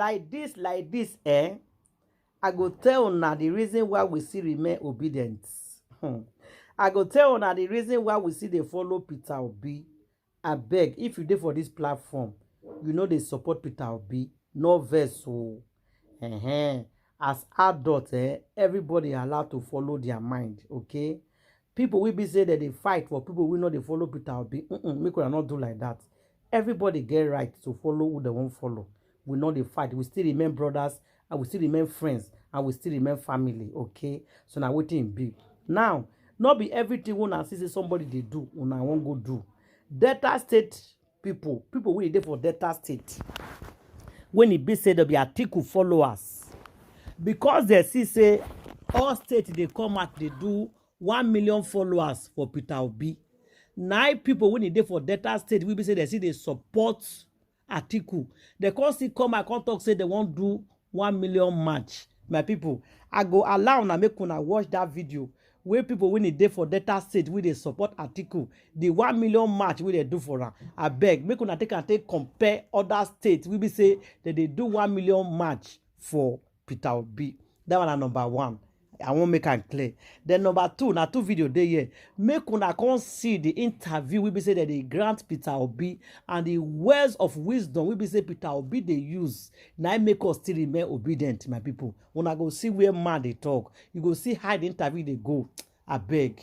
like this, eh? I go tell una the reason why we still remain obedient. I go tell una the reason why we still dey follow Peter Obi. I beg, if you dey for this platform, you know they support Peter Obi. No verse, so as adults, everybody allowed to follow their mind, okay? People will be say that they fight for people we know they follow Peter Obi. We could not do like that. Everybody get right to follow who they won't follow. We know they fight. We still remain brothers, and we still remain friends, and we still remain family, okay? So now waiting be. Now, not be everything when I see somebody they do, when I won't go do. Delta State people we dey for Delta State. When it be said there be Atiku followers, because they see say all states they come out they do 1 million followers for Peter Obi. 9 people when it dey for Delta State we be say they see they support Atiku. They can't see come I can't talk say they won't do 1 million match. My people, I go allow na make una watch that video where people when it dey for Delta State we they support Atiku. The 1 million match we they do for her. I beg make una take compare other states we be say that they do 1 million match for Peter Obi. That one number 1. I won't make it clear. Then number 2, now 2 video there here. Make una come see the interview we be say that they grant Peter Obi and the words of wisdom we be say Peter Obi they use. Now make us still remain obedient, my people. When I go see where man they talk, you go see how the interview they go. I beg.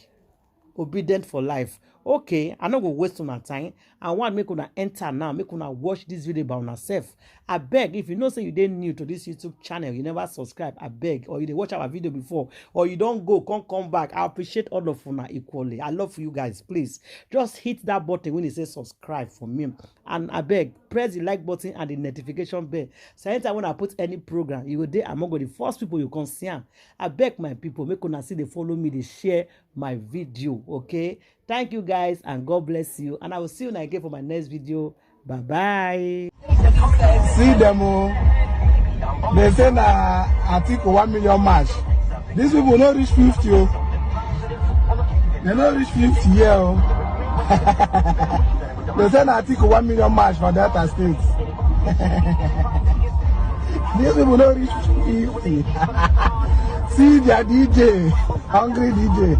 Obedient for life. Okay, I no go waste on time. I want make una enter now. Make una watch this video by yourself. I beg, if you know say you didn't new to this YouTube channel, you never subscribe. I beg, or you did watch our video before, or you don't go, come back. I appreciate all of una equally. I love you guys. Please just hit that button when it says subscribe for me. And I beg, press the like button and the notification bell. So anytime when I put any program, you will there among the first people you can see. I beg my people, make una see they follow me, they share my video. Okay. Thank you guys and God bless you. And I will see you again for my next video. Bye bye. See them all. They say na Atiku 1 million match. These people don't reach 50. Oh. They don't reach 50 here. Oh. They say na Atiku 1 million match for Delta State. These people don't reach 50. See their DJ, hungry DJ.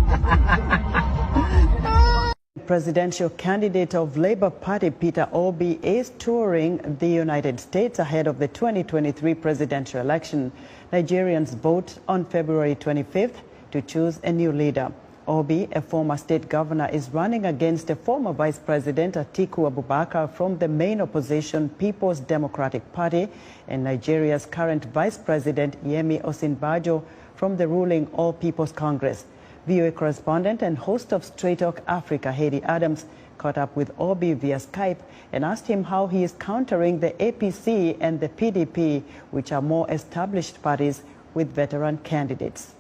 Presidential candidate of Labour Party Peter Obi is touring the United States ahead of the 2023 presidential election. Nigerians vote on February 25th to choose a new leader. Obi, a former state governor, is running against the former Vice President Atiku Abubakar from the main opposition People's Democratic Party and Nigeria's current Vice President Yemi Osinbajo from the ruling All People's Congress. VOA correspondent and host of Straight Talk Africa, Hedy Adams, caught up with Obi via Skype and asked him how he is countering the APC and the PDP, which are more established parties with veteran candidates.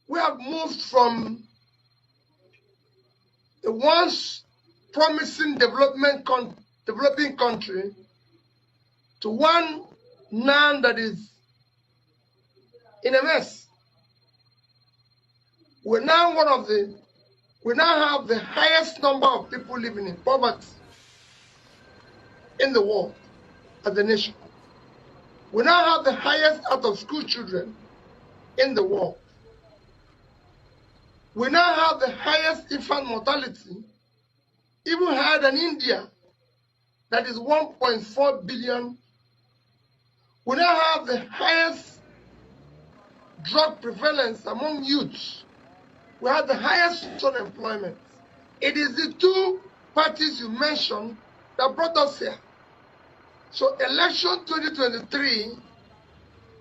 We have moved from the once promising developing country to one now that is in a mess. We now have the highest number of people living in poverty in the world as a nation. We now have the highest out of school children in the world. We now have the highest infant mortality, even higher than India, that is 1.4 billion. We now have the highest drug prevalence among youths. We have the highest unemployment. It is the 2 parties you mentioned that brought us here. So election 2023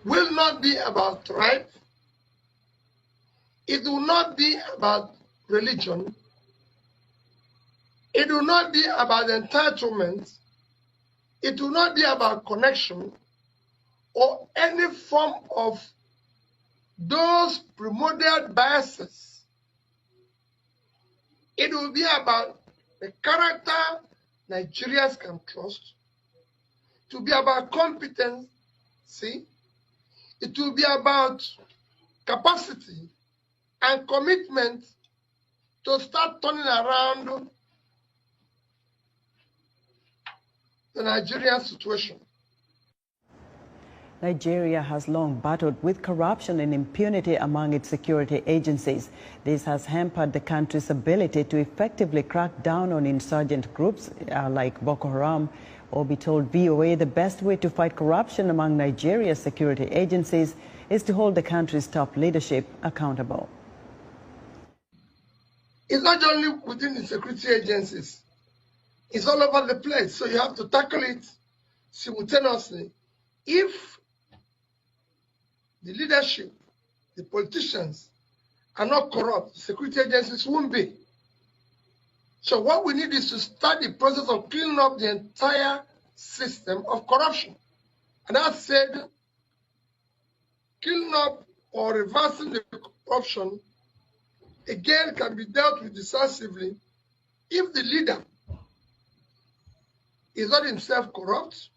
will not be about tribe. It will not be about religion. It will not be about entitlement. It will not be about connection or any form of those primordial biases. It will be about the character Nigerians can trust. It will be about competency. It will be about capacity and commitment to start turning around the Nigerian situation. Nigeria has long battled with corruption and impunity among its security agencies. This has hampered the country's ability to effectively crack down on insurgent groups like Boko Haram. Obi told VOA the best way to fight corruption among Nigeria's security agencies is to hold the country's top leadership accountable. It's not only within the security agencies. It's all over the place. So you have to tackle it simultaneously. If the leadership, the politicians are not corrupt, the security agencies won't be. So what we need is to start the process of cleaning up the entire system of corruption. And that said, cleaning up or reversing the corruption, again, can be dealt with decisively if the leader is not himself corrupt,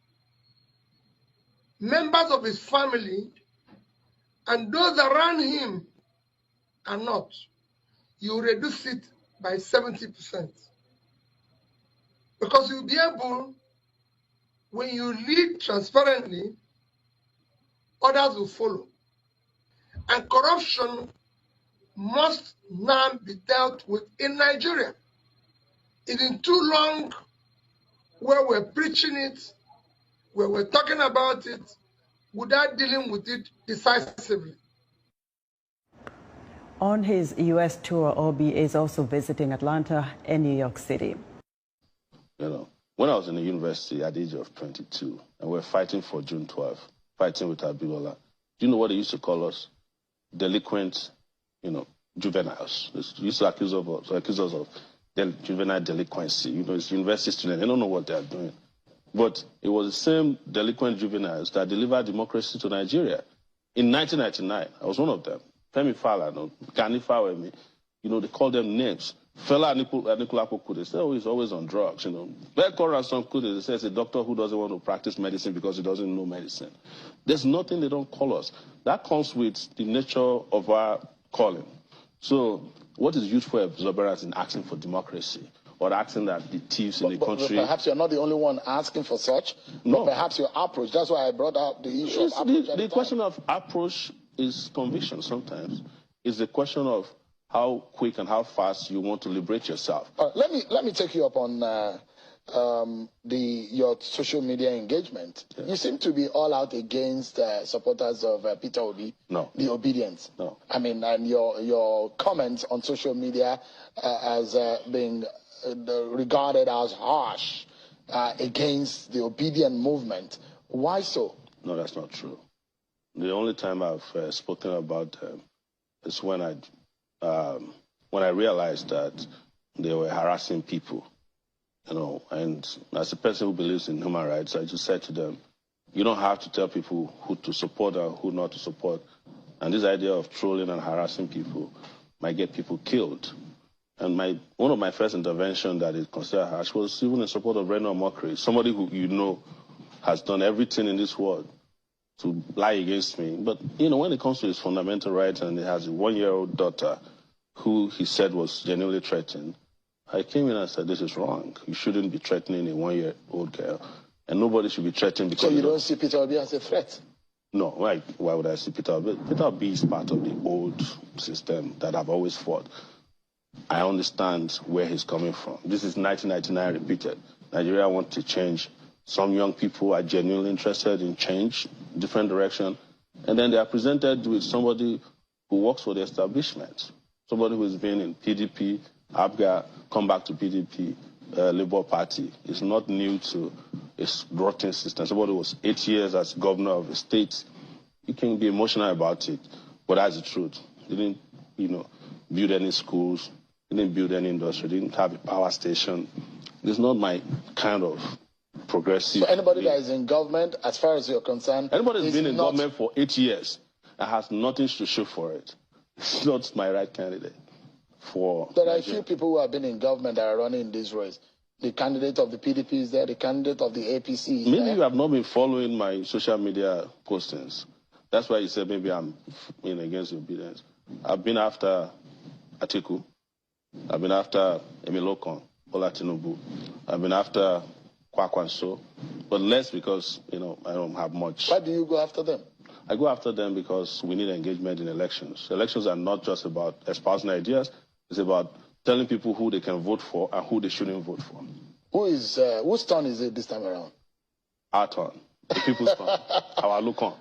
members of his family and those around him are not. You reduce it by 70%. Because you'll be able, when you lead transparently, others will follow. And corruption must now be dealt with in Nigeria. It's been too long where we're preaching it, where we're talking about it, without dealing with it decisively. On his U.S. tour, Obi is also visiting Atlanta and New York City. You know, when I was in the university at the age of 22, and we're fighting for June 12th, fighting with Abibola, do you know what they used to call us? Delinquent, juveniles. They used to accuse us of juvenile delinquency. It's university students. They don't know what they're doing. But it was the same delinquent juveniles that delivered democracy to Nigeria. In 1999, I was one of them. Femi Falana, Gani Fawemi, they call them names. Fela Anikulapo Kude, they say, oh, he's always on drugs, Bekor Ransom Kude, they say it's a doctor who doesn't want to practice medicine because he doesn't know medicine. There's nothing they don't call us. That comes with the nature of our calling. So what is youthful exuberance in asking for democracy? Or asking that the thieves in the country... But perhaps you're not the only one asking for such. No. But perhaps your approach. That's why I brought up the issue of approach. The question of approach is conviction sometimes. It's the question of how quick and how fast you want to liberate yourself. Let me take you up on your social media engagement. Yeah. You seem to be all out against supporters of Peter Obi. No. The obedience. No. I mean, and your comments on social media as being regarded as harsh against the obedient movement. Why so? No, that's not true. The only time I've spoken about them is when I realized that they were harassing people, and as a person who believes in human rights, I just said to them, you don't have to tell people who to support and who not to support. And this idea of trolling and harassing people might get people killed. And one of my first intervention that is considered harsh was even in support of Reno Mockery, somebody who has done everything in this world to lie against me. But, when it comes to his fundamental rights and he has a 1-year-old daughter who he said was genuinely threatened, I came in and said, this is wrong. You shouldn't be threatening a 1-year-old girl. And nobody should be threatened because... So you don't see Peter Obi as a threat? No. Why would I see Peter Obi? Peter Obi is part of the old system that I've always fought. I understand where he's coming from. This is 1999 repeated. Nigeria wants to change. Some young people are genuinely interested in change, different direction, and then they are presented with somebody who works for the establishment, somebody who has been in PDP, ABGA, come back to PDP, Labour Party. It's not new to a rotten system. Somebody who was 8 years as governor of a state. You can be emotional about it, but that's the truth. They didn't, build any schools, didn't build any industry, didn't have a power station. It's not my kind of progressive... So anybody that is in government, as far as you're concerned... Anybody that's been in government for 8 years and has nothing to show for it, it's not my right candidate for... There are a few people who have been in government that are running in this race. The candidate of the PDP is there, the candidate of the APC is maybe there. you have not been following my social media postings. That's why you said maybe I'm against obedience. I've been after Atiku. I've been after Emilokon, Bola Tinubu. I've been after Kwakwanso. but less because, you know, I don't have much. Why do you go after them? I go after them because we need engagement in elections. Elections are not just about espousing ideas. It's about telling people who they can vote for and who they shouldn't vote for. Whose turn is it this time around? Our turn. The people's turn. Our look on.